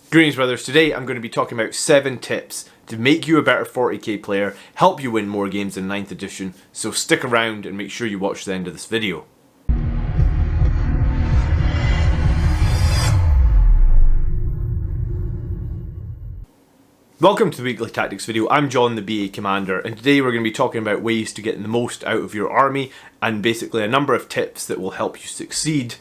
Greetings brothers, today I'm going to be talking about 7 tips to make you a better 40k player, help you win more games in 9th edition, so stick around and make sure you watch the end of this video. Welcome to the Weekly Tactics video. I'm John, the BA Commander, and today we're going to be talking about ways to get the most out of your army and basically a number of tips that will help you succeed.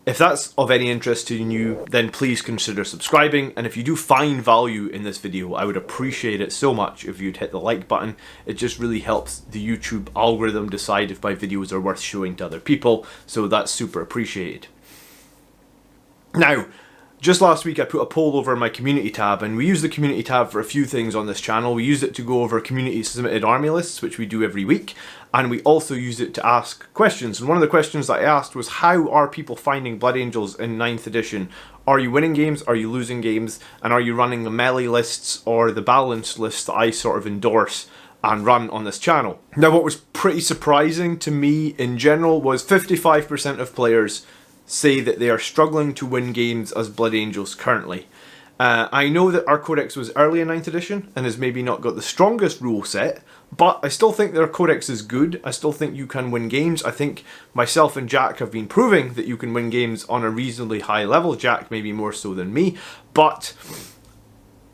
If that's of any interest to you, then please consider subscribing, and if you do find value in this video, I would appreciate it so much if you'd hit the like button. It just really helps the YouTube algorithm decide if my videos are worth showing to other people, so that's super appreciated. Now, just last week I put a poll over my community tab, and we use the community tab for a few things on this channel. We use it to go over community submitted army lists, which we do every week, and we also use it to ask questions. And one of the questions that I asked was, how are people finding Blood Angels in 9th edition? Are you winning games? Are you losing games? And are you running the melee lists or the balanced lists that I sort of endorse and run on this channel? Now, what was pretty surprising to me in general was 55% of players say that they are struggling to win games as Blood Angels currently. I know that our codex was early in 9th edition and has maybe not got the strongest rule set, but I still think their codex is good. I still think you can win games. I think myself and Jack have been proving that you can win games on a reasonably high level. Jack maybe more so than me, but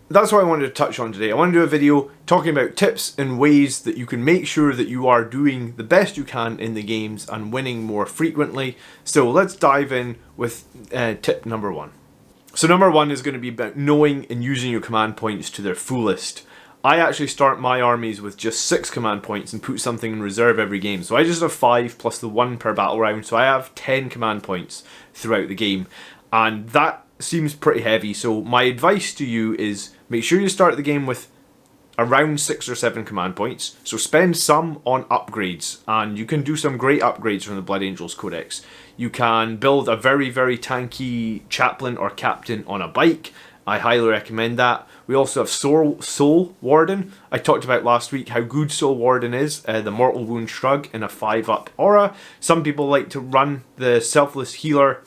that's what I wanted to touch on today. I want to do a video talking about tips and ways that you can make sure that you are doing the best you can in the games and winning more frequently. So let's dive in with tip number 1. So number 1 is going to be about knowing and using your command points to their fullest. I actually start my armies with just 6 command points and put something in reserve every game. So I just have 5 plus the 1 per battle round. So I have 10 command points throughout the game. And that seems pretty heavy. So my advice to you is make sure you start the game with around 6 or 7 command points. So spend some on upgrades, and you can do some great upgrades from the Blood Angels Codex. You can build a very, very tanky chaplain or captain on a bike. I highly recommend that. We also have Soul Warden. I talked about last week how good Soul Warden is, the Mortal Wound Shrug in a 5-up aura. Some people like to run the Selfless Healer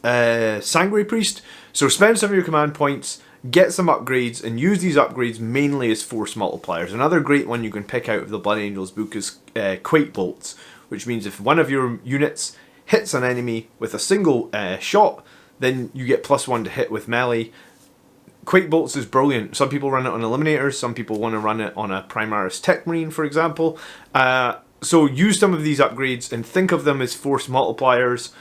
Sanguinary Priest. So spend some of your command points, get some upgrades, and use these upgrades mainly as force multipliers. Another great one you can pick out of the Blood Angels book is Quake Bolts, which means if one of your units hits an enemy with a single shot, then you get +1 to hit with melee. Quake Bolts is brilliant. Some people run it on Eliminators, some people want to run it on a Primaris Tech Marine, for example. So use some of these upgrades and think of them as force multipliers.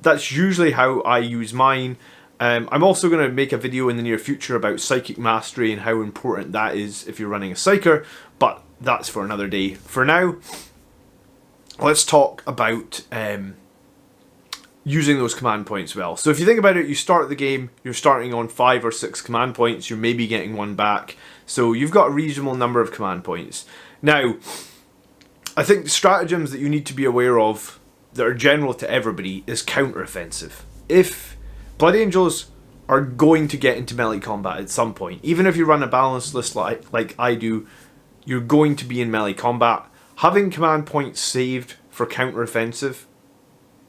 That's usually how I use mine. I'm also going to make a video in the near future about Psychic Mastery and how important that is if you're running a Psyker, but that's for another day. For now, let's talk about using those command points well. So if you think about it, you start the game, you're starting on 5 or 6 command points, you're maybe getting 1 back, so you've got a reasonable number of command points. Now, I think the stratagems that you need to be aware of that are general to everybody is counteroffensive. If Blood Angels are going to get into melee combat at some point, even if you run a balanced list like I do, you're going to be in melee combat. Having command points saved for counteroffensive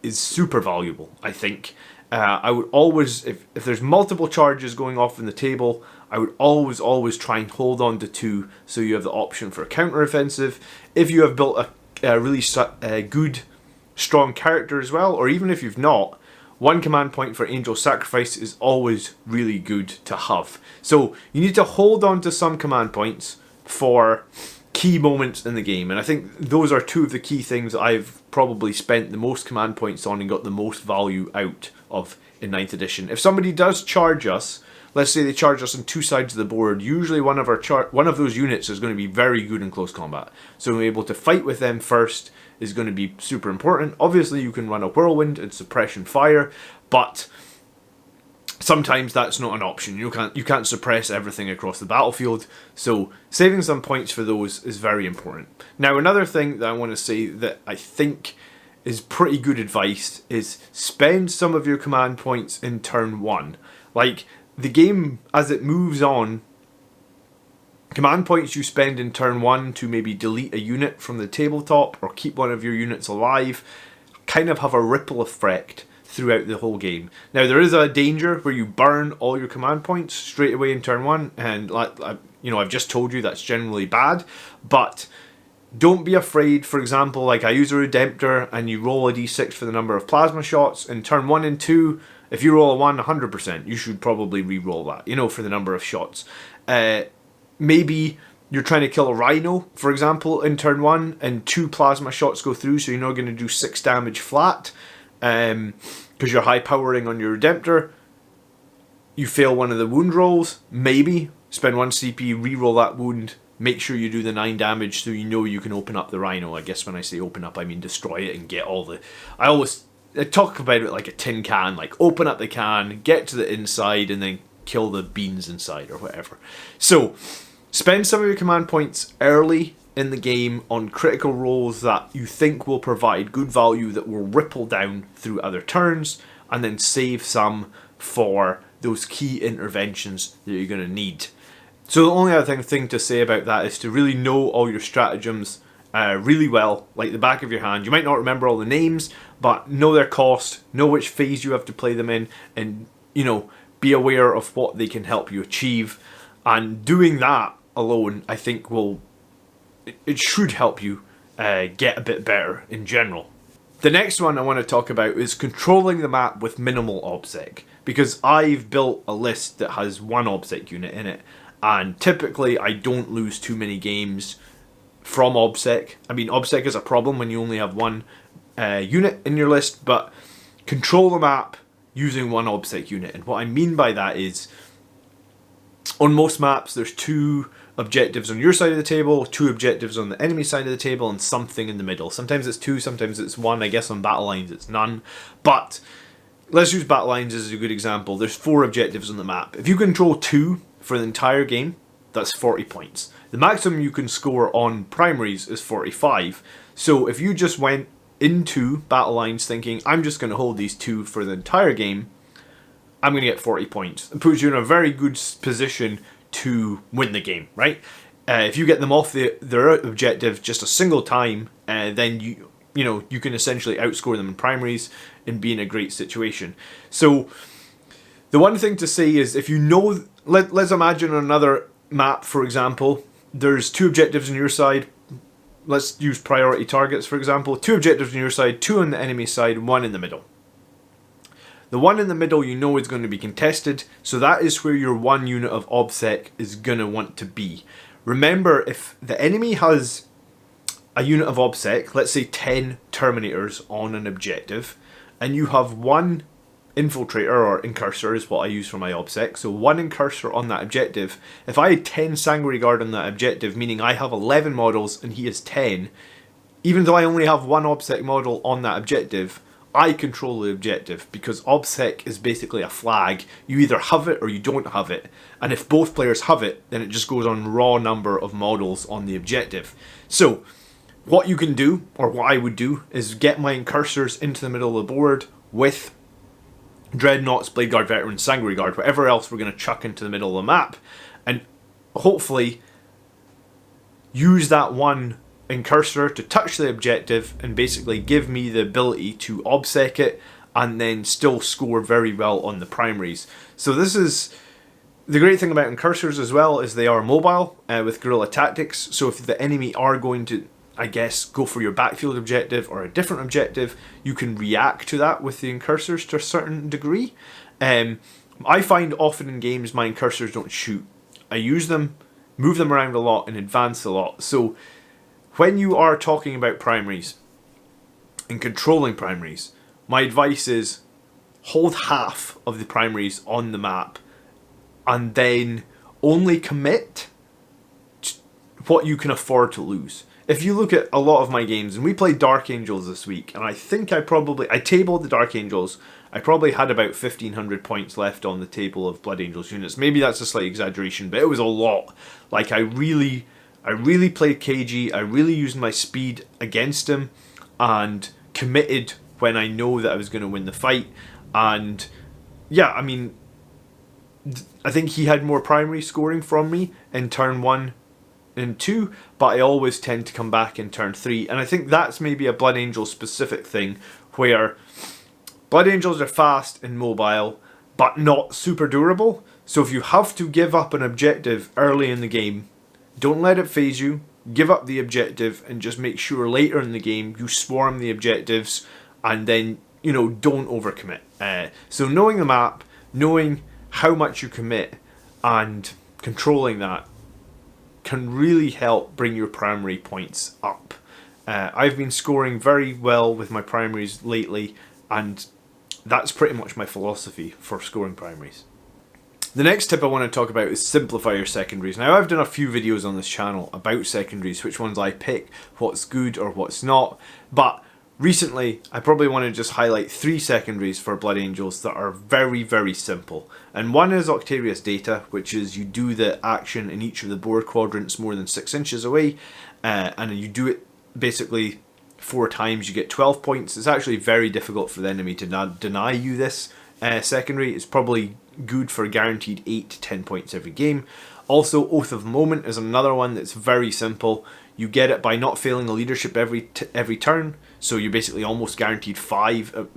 is super valuable, I think. I would always, if there's multiple charges going off in the table, I would always try and hold on to 2 so you have the option for a counteroffensive. If you have built a really good, strong character as well, or even if you've not, 1 command point for Angel Sacrifice is always really good to have. So you need to hold on to some command points for key moments in the game, and I think those are 2 of the key things that I've probably spent the most command points on and got the most value out of in 9th edition. If somebody does charge us, let's say they charge us on 2 sides of the board, usually one of those units is going to be very good in close combat. So being able to fight with them first is going to be super important. Obviously you can run a Whirlwind and Suppression Fire, but sometimes that's not an option. You can't suppress everything across the battlefield, so saving some points for those is very important. Now, another thing that I want to say that I think is pretty good advice is spend some of your command points in turn 1. Like, the game, as it moves on, command points you spend in turn 1 to maybe delete a unit from the tabletop or keep one of your units alive kind of have a ripple effect throughout the whole game. Now, there is a danger where you burn all your command points straight away in turn 1, and I've just told you that's generally bad, but don't be afraid. For example, like I use a Redemptor and you roll a d6 for the number of plasma shots. In turn 1 and 2, if you roll a 1, 100%, you should probably re-roll that, for the number of shots. Maybe you're trying to kill a rhino, for example, in turn 1, and 2 plasma shots go through, so you're not going to do 6 damage flat, because you're high powering on your Redemptor. You fail one of the wound rolls, maybe spend 1 CP, re-roll that wound, make sure you do the 9 damage so you can open up the rhino. I guess when I say open up, I mean destroy it and get all the... I talk about it like a tin can, like open up the can, get to the inside, and then kill the beans inside or whatever. So, spend some of your command points early in the game on critical rolls that you think will provide good value that will ripple down through other turns, and then save some for those key interventions that you're going to need. So the only other thing to say about that is to really know all your stratagems really well, like the back of your hand. You might not remember all the names, but know their cost, know which phase you have to play them in, and be aware of what they can help you achieve. And doing that alone, I think it should help you get a bit better in general. The next one I want to talk about is controlling the map with minimal obsec, because I've built a list that has 1 obsec unit in it, and typically I don't lose too many games from obsec. I mean, obsec is a problem when you only have 1 unit in your list, but control the map using 1 obsec unit. And what I mean by that is, on most maps there's 2 objectives on your side of the table, 2 objectives on the enemy side of the table, and something in the middle. Sometimes it's 2, sometimes it's 1. I guess on battle lines it's none, but let's use battle lines as a good example. There's 4 objectives on the map. If you control 2 for the entire game, that's 40 points. The maximum you can score on primaries is 45. So if you just went into battle lines thinking, I'm just going to hold these 2 for the entire game, I'm going to get 40 points. It puts you in a very good position to win the game, right? If you get them off their objective just a single time, then you can essentially outscore them in primaries and be in a great situation. So the one thing to say is, if let's imagine on another map, for example, there's 2 objectives on your side. Let's use priority targets, for example. 2 objectives on your side, 2 on the enemy side, 1 in the middle. The 1 in the middle is going to be contested, so that is where your 1 unit of obsec is going to want to be. Remember, if the enemy has a unit of obsec, let's say 10 Terminators on an objective, and you have 1 Infiltrator, or Incursor is what I use for my obsec, so 1 Incursor on that objective. If I had 10 Sanguinary Guard on that objective, meaning I have 11 models and he has 10, even though I only have 1 obsec model on that objective, I control the objective, because obsec is basically a flag. You either have it or you don't have it, and if both players have it, then it just goes on raw number of models on the objective. So what you can do, or what I would do, is get my Incursors into the middle of the board with Dreadnoughts, Blade Guard Veterans, Sanguinary Guard, whatever else we're going to chuck into the middle of the map, and hopefully use that 1 Incursor to touch the objective and basically give me the ability to obsec it and then still score very well on the primaries. So this is the great thing about Incursors as well, is they are mobile with guerrilla tactics. So if the enemy are going to, I guess, go for your backfield objective or a different objective, you can react to that with the Incursors to a certain degree. I find often in games my Incursors don't shoot. I use them, move them around a lot, and advance a lot. So when you are talking about primaries and controlling primaries, my advice is hold half of the primaries on the map and then only commit to what you can afford to lose. If you look at a lot of my games, and we played Dark Angels this week, and I think I tabled the Dark Angels, I probably had about 1,500 points left on the table of Blood Angels units. Maybe that's a slight exaggeration, but it was a lot. Like, I really played cagey, I really used my speed against him, and committed when I know that I was going to win the fight. And yeah, I mean, I think he had more primary scoring from me in turn 1 and 2, but I always tend to come back in turn 3, and I think that's maybe a Blood Angel specific thing, where Blood Angels are fast and mobile, but not super durable. So if you have to give up an objective early in the game, don't let it phase you. Give up the objective and just make sure later in the game you swarm the objectives and then, don't overcommit. So knowing the map, knowing how much you commit and controlling that can really help bring your primary points up. I've been scoring very well with my primaries lately, and that's pretty much my philosophy for scoring primaries. The next tip I want to talk about is simplify your secondaries. Now, I've done a few videos on this channel about secondaries, which ones I pick, what's good or what's not, but recently I probably want to just highlight 3 secondaries for Blood Angels that are very, very simple. And one is Octarius Data, which is you do the action in each of the board quadrants more than 6 inches away, and you do it basically 4 times, you get 12 points. It's actually very difficult for the enemy to deny you this secondary. It's probably good for guaranteed 8 to 10 points every game. Also, Oath of Moment is another one that's very simple. You get it by not failing a leadership every turn, so you're basically almost guaranteed 5.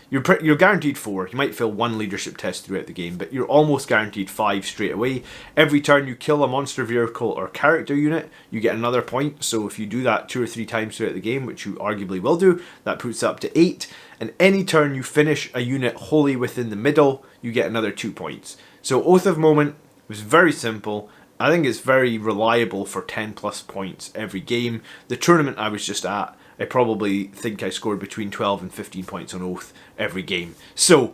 You're guaranteed 4. You might fail 1 leadership test throughout the game, but you're almost guaranteed 5 straight away. Every turn you kill a monster vehicle or character unit, you get another point. So if you do that 2 or 3 times throughout the game, which you arguably will do, that puts it up to 8. And any turn you finish a unit wholly within the middle, you get another 2 points. So Oath of Moment was very simple. I think it's very reliable for 10 plus points every game. The tournament I was just at, I probably think I scored between 12 and 15 points on Oath every game. So,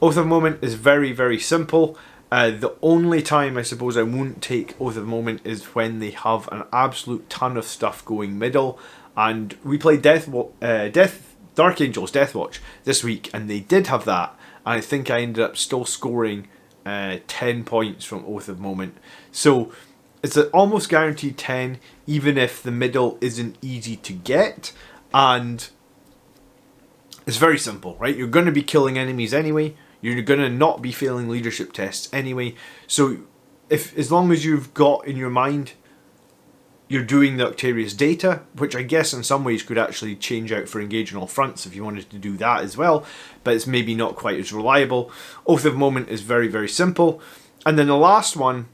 Oath of Moment is very, very simple. The only time I suppose I won't take Oath of Moment is when they have an absolute ton of stuff going middle. And we played Dark Angels Deathwatch this week, and they did have that. And I think I ended up still scoring 10 points from Oath of Moment. So it's an almost guaranteed 10, even if the middle isn't easy to get. And it's very simple, right? You're going to be killing enemies anyway. You're going to not be failing leadership tests anyway. So as long as you've got in your mind you're doing the Octarius Data, which I guess in some ways could actually change out for Engage on All Fronts if you wanted to do that as well, but it's maybe not quite as reliable. Oath of Moment is very, very simple. And then the last one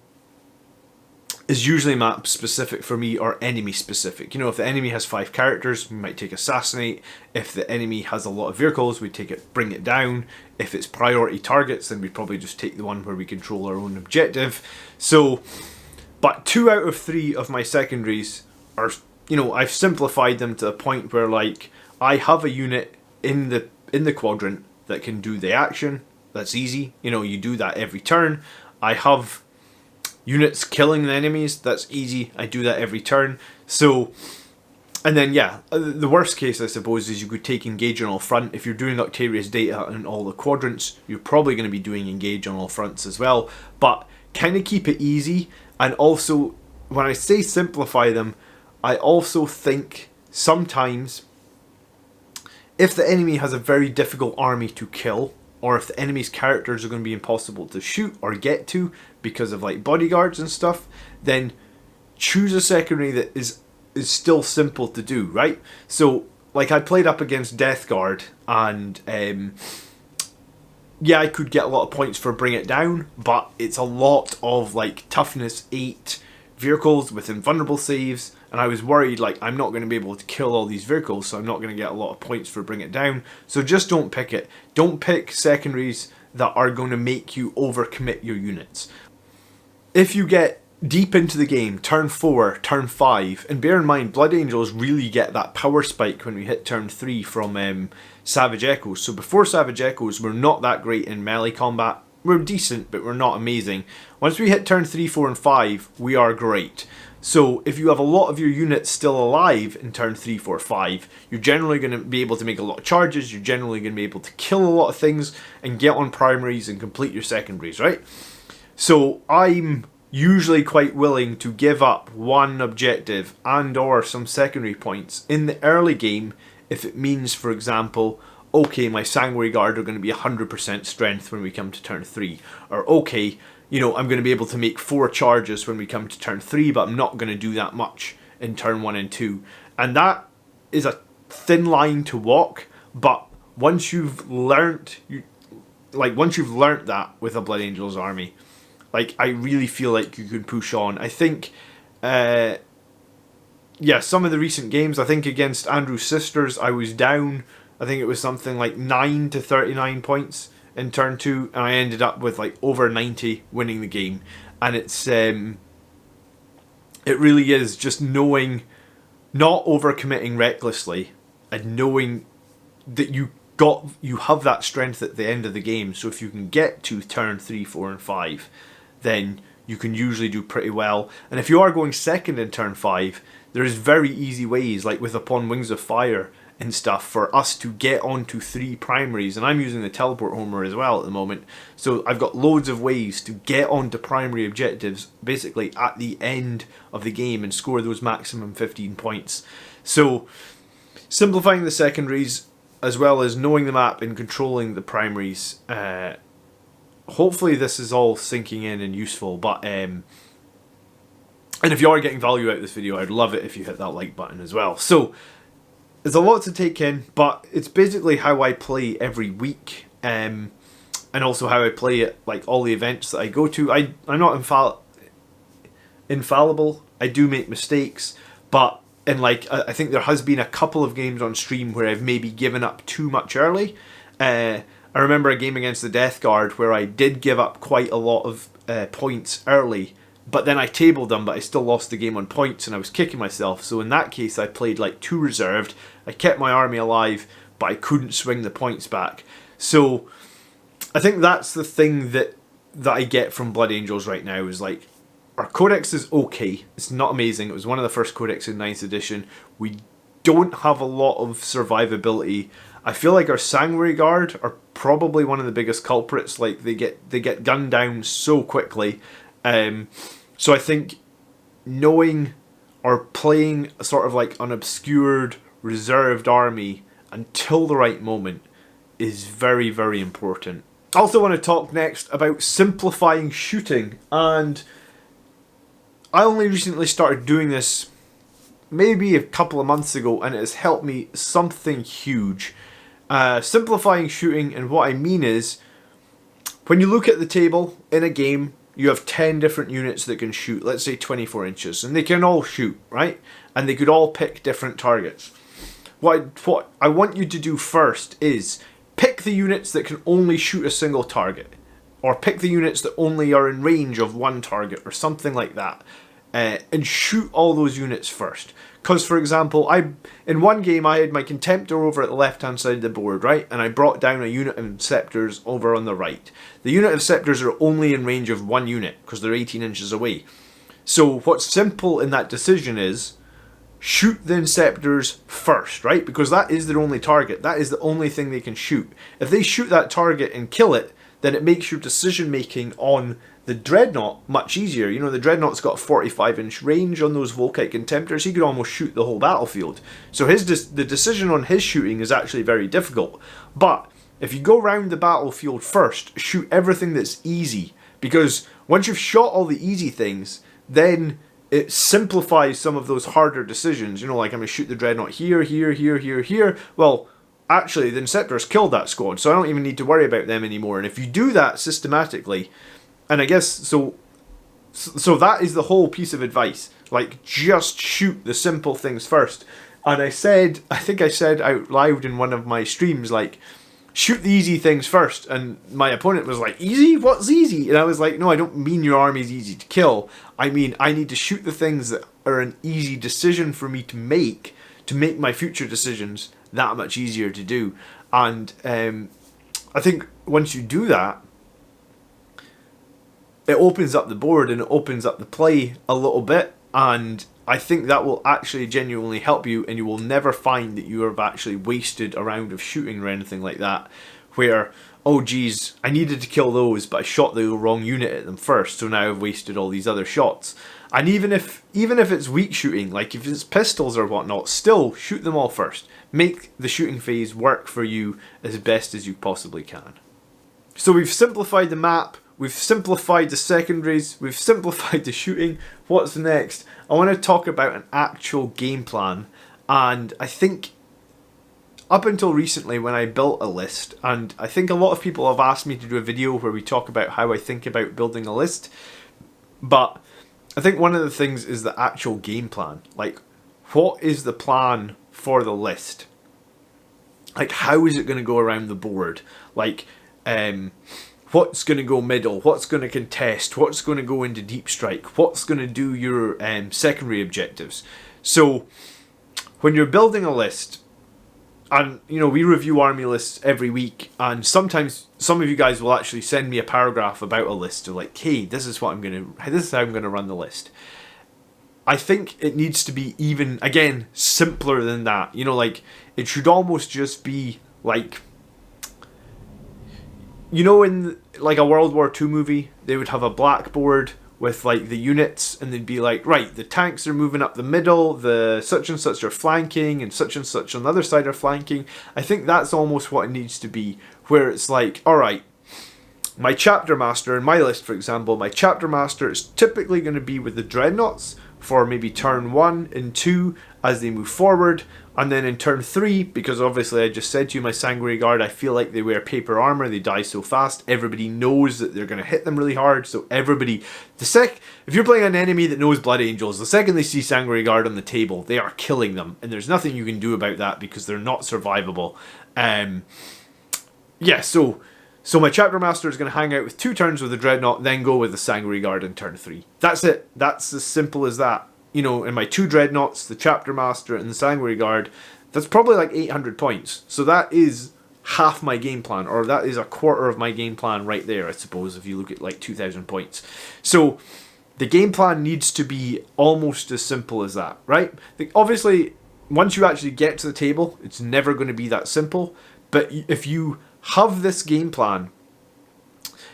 is usually map specific for me or enemy specific. If the enemy has 5 characters, we might take Assassinate. If the enemy has a lot of vehicles, we take it Bring It Down. If it's priority targets, then we'd probably just take the one where we control our own objective. But 2 out of 3 of my secondaries are, I've simplified them to the point where, like, I have a unit in the quadrant that can do the action. That's easy. You do that every turn. I have units killing the enemies. That's easy. I do that every turn. So, and then, yeah, the worst case, I suppose, is you could take Engage on All Front. If you're doing Octarius Data in all the quadrants, you're probably going to be doing Engage on All Fronts as well. But kind of keep it easy. And also, when I say simplify them, I also think sometimes if the enemy has a very difficult army to kill, or if the enemy's characters are going to be impossible to shoot or get to because of like bodyguards and stuff, then choose a secondary that is still simple to do, right? So, like, I played up against Death Guard, and yeah, I could get a lot of points for Bring It Down, but it's a lot of like toughness 8 vehicles with invulnerable saves, and I was worried like I'm not going to be able to kill all these vehicles, so I'm not going to get a lot of points for Bring It Down. So just don't pick it. Don't pick secondaries that are going to make you overcommit your units. If you get deep into the game, turn 4, turn 5, and bear in mind Blood Angels really get that power spike when we hit turn 3 from Savage Echoes. So before Savage Echoes, we're not that great in melee combat. We're decent, but we're not amazing. Once we hit turn 3, 4, and 5, we are great. So if you have a lot of your units still alive in turn 3, 4, 5, you're generally going to be able to make a lot of charges, you're generally going to be able to kill a lot of things, and get on primaries and complete your secondaries, right? So I'm usually quite willing to give up one objective and or some secondary points in the early game if it means, for example, okay, my Sanguinary Guard are going to be 100% strength when we come to turn 3. Or okay, I'm going to be able to make 4 charges when we come to turn 3, but I'm not going to do that much in turn 1 and 2. And that is a thin line to walk, but once you've learnt that with a Blood Angels army, like, I really feel like you can push on. I think, some of the recent games, I think against Andrew's Sisters, I was down, I think it was something like 9 to 39 points in turn 2, and I ended up with like over 90 winning the game. And it's, it really is just knowing, not overcommitting recklessly, and knowing that you have that strength at the end of the game. So if you can get to turn 3, 4 and 5, then you can usually do pretty well. And if you are going second in turn 5, there's very easy ways, like with Upon Wings of Fire and stuff, for us to get onto 3 primaries. And I'm using the Teleport Homer as well at the moment, so I've got loads of ways to get onto primary objectives basically at the end of the game and score those maximum 15 points. So simplifying the secondaries, as well as knowing the map and controlling the primaries, hopefully this is all sinking in and useful. But and if you are getting value out of this video, I'd love it if you hit that like button as well. So there's a lot to take in, but it's basically how I play every week, and also how I play at like all the events that I go to. I'm not infallible. I do make mistakes, but I think there has been a couple of games on stream where I've maybe given up too much early. I remember a game against the Death Guard where I did give up quite a lot of points early, but then I tabled them, but I still lost the game on points and I was kicking myself. So in that case, I played like too reserved. I kept my army alive, but I couldn't swing the points back. So I think that's the thing that I get from Blood Angels right now, is like, our codex is okay. It's not amazing. It was one of the first codex in 9th edition. We don't have a lot of survivability. I feel like our Sanguinary Guard are probably one of the biggest culprits. Like, they get gunned down so quickly. So I think knowing or playing a sort of like an obscured, reserved army until the right moment is very, very important. I also want to talk next about simplifying shooting, and I only recently started doing this maybe a couple of months ago, and it has helped me something huge. Simplifying shooting, and what I mean is, when you look at the table in a game, you have 10 different units that can shoot, let's say 24 inches, and they can all shoot, right? And they could all pick different targets. What I want you to do first is pick the units that can only shoot a single target, or pick the units that only are in range of one target, or something like that, and shoot all those units first. Because, for example, in one game I had my Contemptor over at the left hand side of the board, right, and I brought down a unit of Scepters over on the right. The unit of Scepters are only in range of one unit, because they're 18 inches away. So what's simple in that decision is, shoot the Inceptors first, right? Because that is their only target. That is the only thing they can shoot. If they shoot that target and kill it, then it makes your decision making on the Dreadnought much easier. You know, the Dreadnought's got a 45-inch range on those Volkite Contemptors. He could almost shoot the whole battlefield. So the decision on his shooting is actually very difficult. But if you go around the battlefield first, shoot everything that's easy. Because once you've shot all the easy things, then it simplifies some of those harder decisions. You know, like, I'm going to shoot the Dreadnought here, here, here, here, here. Well, actually, the Inceptors killed that squad, so I don't even need to worry about them anymore. And if you do that systematically, and I guess, so that is the whole piece of advice. Like, just shoot the simple things first. And I think I said out loud in one of my streams, like, shoot the easy things first. And my opponent was like, easy? What's easy? And I was like, no, I don't mean your army's easy to kill. I mean, I need to shoot the things that are an easy decision for me to make my future decisions that much easier to do. And I think once you do that, it opens up the board and it opens up the play a little bit, and I think that will actually genuinely help you, and you will never find that you have actually wasted a round of shooting or anything like that, where, oh geez, I needed to kill those, but I shot the wrong unit at them first, so now I've wasted all these other shots. And even if it's weak shooting, like if it's pistols or whatnot, still shoot them all first. Make the shooting phase work for you as best as you possibly can. So we've simplified the map, we've simplified the secondaries, we've simplified the shooting. What's next? I want to talk about an actual game plan, and I think up until recently when I built a list, and I think a lot of people have asked me to do a video where we talk about how I think about building a list, but I think one of the things is the actual game plan. Like, what is the plan for the list? Like, how is it going to go around the board? Like, what's going to go middle? What's going to contest? What's going to go into deep strike? What's going to do your secondary objectives? So, when you're building a list, and you know, we review army lists every week, and sometimes some of you guys will actually send me a paragraph about a list. They're like, "Hey, this is how I'm going to run the list." I think it needs to be even, again, simpler than that. You know, like, it should almost just be like, you know, in like a World War II movie, they would have a blackboard with like the units, and they'd be like, right, the tanks are moving up the middle, the such and such are flanking, and such on the other side are flanking. I think that's almost what it needs to be, where it's like, alright, my chapter master, in my list for example, my chapter master is typically going to be with the dreadnoughts for maybe turn 1 and 2 as they move forward, and then in turn 3, because obviously I just said to you, my Sanguinary Guard, I feel like they wear paper armor, they die so fast, everybody knows that they're going to hit them really hard, so everybody, if you're playing an enemy that knows Blood Angels, the second they see Sanguinary Guard on the table, they are killing them, and there's nothing you can do about that because they're not survivable. Yeah, so my chapter master is going to hang out with 2 turns with the dreadnought, then go with the Sanguinary Guard in turn 3. That's it. That's as simple as that. You know, in my 2 dreadnoughts, the chapter master and the Sanguinary Guard, that's probably like 800 points. So that is half my game plan, or that is a quarter of my game plan right there, I suppose, if you look at like 2,000 points. So the game plan needs to be almost as simple as that, right? Obviously, once you actually get to the table, it's never going to be that simple. But if you have this game plan,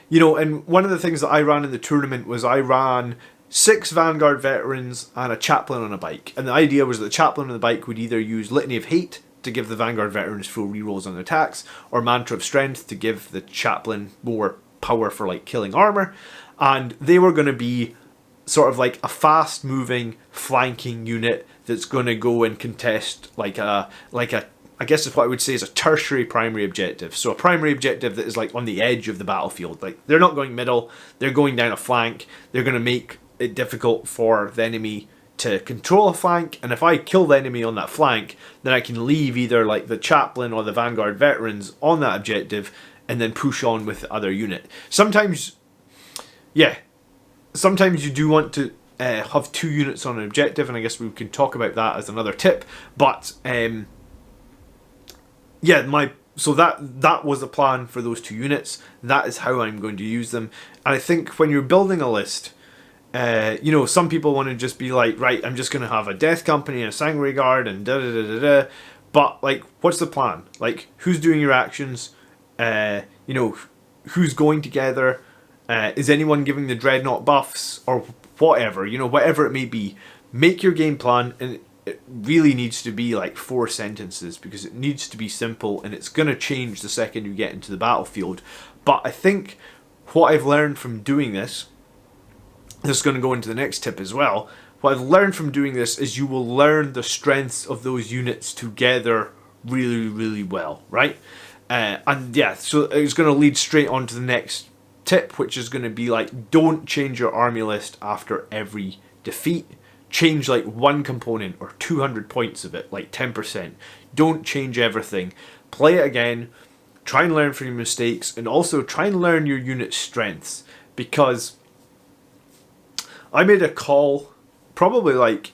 you know, and one of the things that I ran in the tournament was I ran 6 Vanguard veterans and a chaplain on a bike. And the idea was that the chaplain on the bike would either use Litany of Hate to give the Vanguard veterans full rerolls on their attacks, or Mantra of Strength to give the chaplain more power for like killing armor. And they were going to be sort of like a fast moving flanking unit that's going to go and contest like a I guess is what I would say is a tertiary primary objective. So a primary objective that is like on the edge of the battlefield. Like, they're not going middle, they're going down a flank. They're going to make it difficult for the enemy to control a flank, and if I kill the enemy on that flank, then I can leave either like the chaplain or the Vanguard veterans on that objective and then push on with the other unit. Sometimes you do want to have 2 units on an objective, and I guess we can talk about that as another tip. But so that was the plan for those 2 units. That is how I'm going to use them. And I think when you're building a list, you know, some people want to just be like, right, I'm just going to have a Death Company and a Sanguinary Guard and da-da-da-da-da. But, like, what's the plan? Like, who's doing your actions? You know, who's going together? Is anyone giving the Dreadnought buffs? Or whatever, you know, whatever it may be. Make your game plan, and it really needs to be like 4 sentences, because it needs to be simple, and it's going to change the second you get into the battlefield. But I think what I've learned from doing this is going to go into the next tip as well. What I've learned from doing this is you will learn the strengths of those units together really, really well, right? And yeah, so it's going to lead straight on to the next tip, which is going to be like, don't change your army list after every defeat. Change like 1 component or 200 points of it, like 10%. Don't change everything. Play it again. Try and learn from your mistakes, and also try and learn your unit's strengths, because I made a call probably like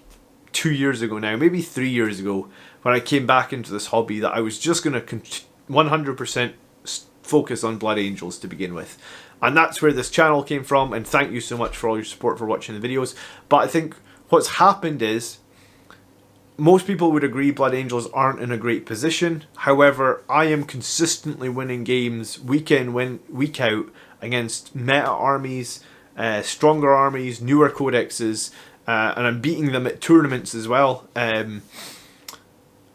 2 years ago now, maybe 3 years ago, when I came back into this hobby, that I was just going to 100% focus on Blood Angels to begin with. And that's where this channel came from, and thank you so much for all your support for watching the videos. But I think what's happened is, most people would agree Blood Angels aren't in a great position. However, I am consistently winning games week in, week out against meta armies, stronger armies, newer codexes, and I'm beating them at tournaments as well. And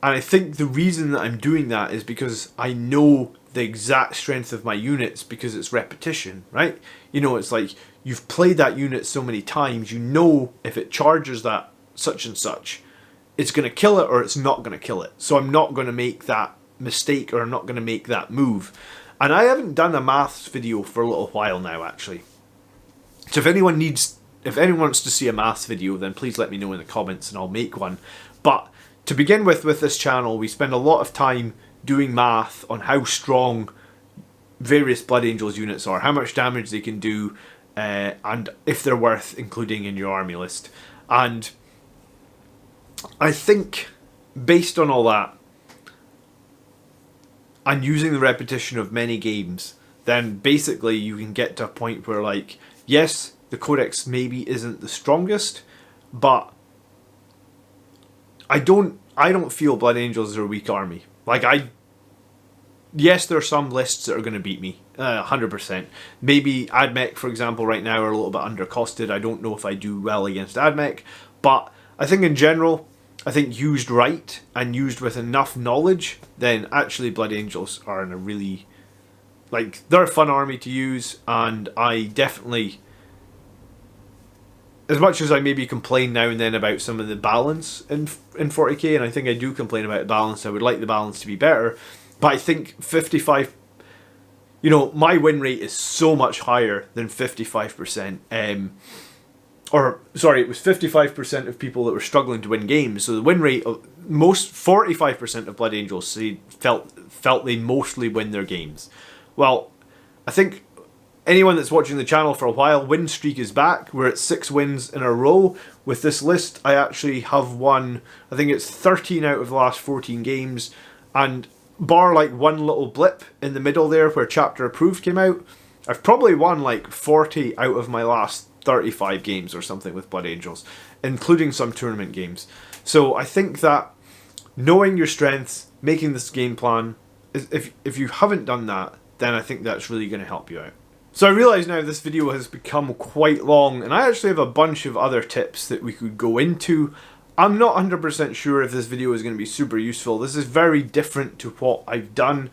I think the reason that I'm doing that is because I know the exact strength of my units, because it's repetition, right? You know, it's like, you've played that unit so many times, you know if it charges that such and such, it's going to kill it or it's not going to kill it. So I'm not going to make that mistake or I'm not going to make that move. And I haven't done a maths video for a little while now, actually. So if anyone wants to see a maths video, then please let me know in the comments and I'll make one. But to begin with this channel, we spend a lot of time doing math on how strong various Blood Angels units are, how much damage they can do, and if they're worth including in your army list. And I think, based on all that, and using the repetition of many games, then basically you can get to a point where, like, yes, the Codex maybe isn't the strongest, but I don't feel Blood Angels are a weak army. Like, yes, there are some lists that are going to beat me, 100%. Maybe AdMech, for example, right now are a little bit undercosted. I don't know if I do well against AdMech, but I think in general, I think used right and used with enough knowledge, then actually Blood Angels are in a really, like, they're a fun army to use, and I definitely, as much as I maybe complain now and then about some of the balance in 40k, and I think I do complain about the balance, I would like the balance to be better, but I think 55, you know, my win rate is so much higher than 55%. Or, sorry, it was 55% of people that were struggling to win games. So the win rate of most 45% of Blood Angels felt they mostly win their games. Well, I think anyone that's watching the channel for a while, win streak is back. We're at 6 wins in a row. With this list, I actually have won, I think it's 13 out of the last 14 games. And bar like one little blip in the middle there where Chapter Approved came out, I've probably won like 40 out of my last 35 games or something with Blood Angels, including some tournament games. So I think that knowing your strengths, making this game plan, if you haven't done that, then I think that's really going to help you out. So I realise now this video has become quite long, and I actually have a bunch of other tips that we could go into. I'm not 100% sure if this video is going to be super useful. This is very different to what I've done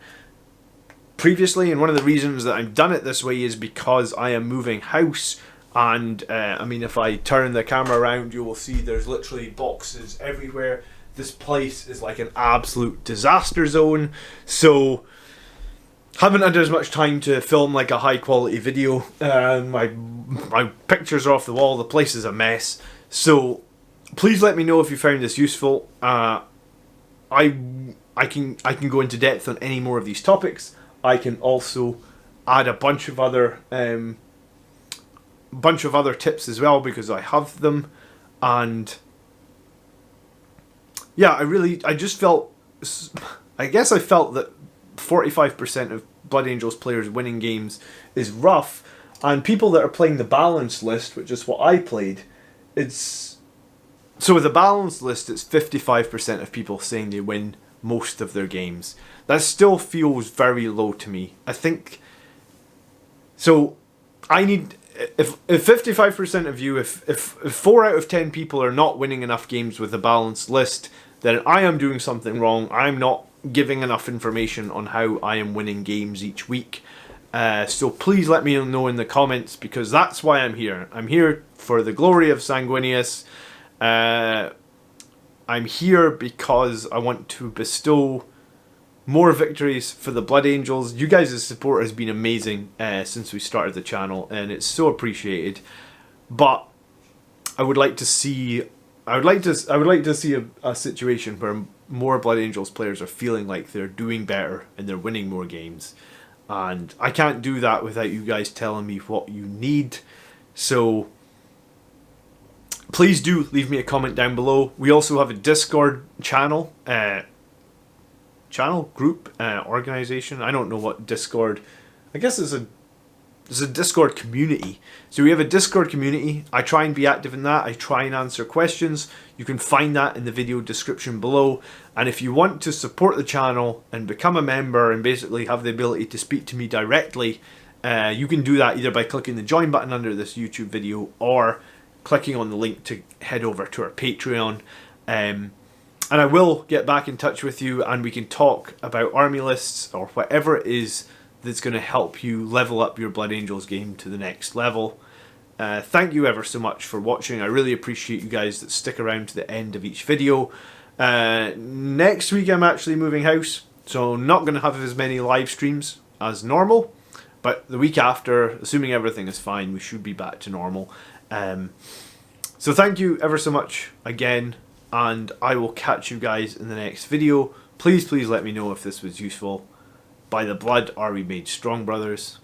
previously, and one of the reasons that I've done it this way is because I am moving house. And I mean, if I turn the camera around, you will see there's literally boxes everywhere. This place is like an absolute disaster zone. So haven't had as much time to film like a high quality video. My pictures are off the wall. The place is a mess. So please let me know if you found this useful. I can go into depth on any more of these topics. I can also add a bunch of other tips as well because I have them. And yeah, I guess I felt that 45% of Blood Angels players winning games is rough, and people that are playing the balanced list, which is what I played, so with the balanced list, it's 55% of people saying they win most of their games. That still feels very low to me. I think, so I need, if 55% of you, if 4 out of 10 people are not winning enough games with a balanced list, then I am doing something wrong. I'm not giving enough information on how I am winning games each week. So please let me know in the comments, because that's why I'm here. I'm here for the glory of Sanguinius. I'm here because I want to bestow more victories for the Blood Angels. You guys' support has been amazing since we started the channel, and it's so appreciated. But I would like to see a situation where more Blood Angels players are feeling like they're doing better and they're winning more games. And I can't do that without you guys telling me what you need. So please do leave me a comment down below. We also have a Discord channel, group, organization. I don't know what Discord, I guess it's a Discord community. So we have a Discord community. I try and be active in that. I try and answer questions. You can find that in the video description below. And if you want to support the channel and become a member and basically have the ability to speak to me directly, you can do that either by clicking the join button under this YouTube video or clicking on the link to head over to our Patreon. And I will get back in touch with you and we can talk about army lists or whatever it is that's going to help you level up your Blood Angels game to the next level. Thank you ever so much for watching. I really appreciate you guys that stick around to the end of each video. Next week I'm actually moving house, So not going to have as many live streams as normal, but the week after, assuming everything is fine, we should be back to normal. So thank you ever so much again, and I will catch you guys in the next video. Please let me know if this was useful. By the blood are we made strong, brothers.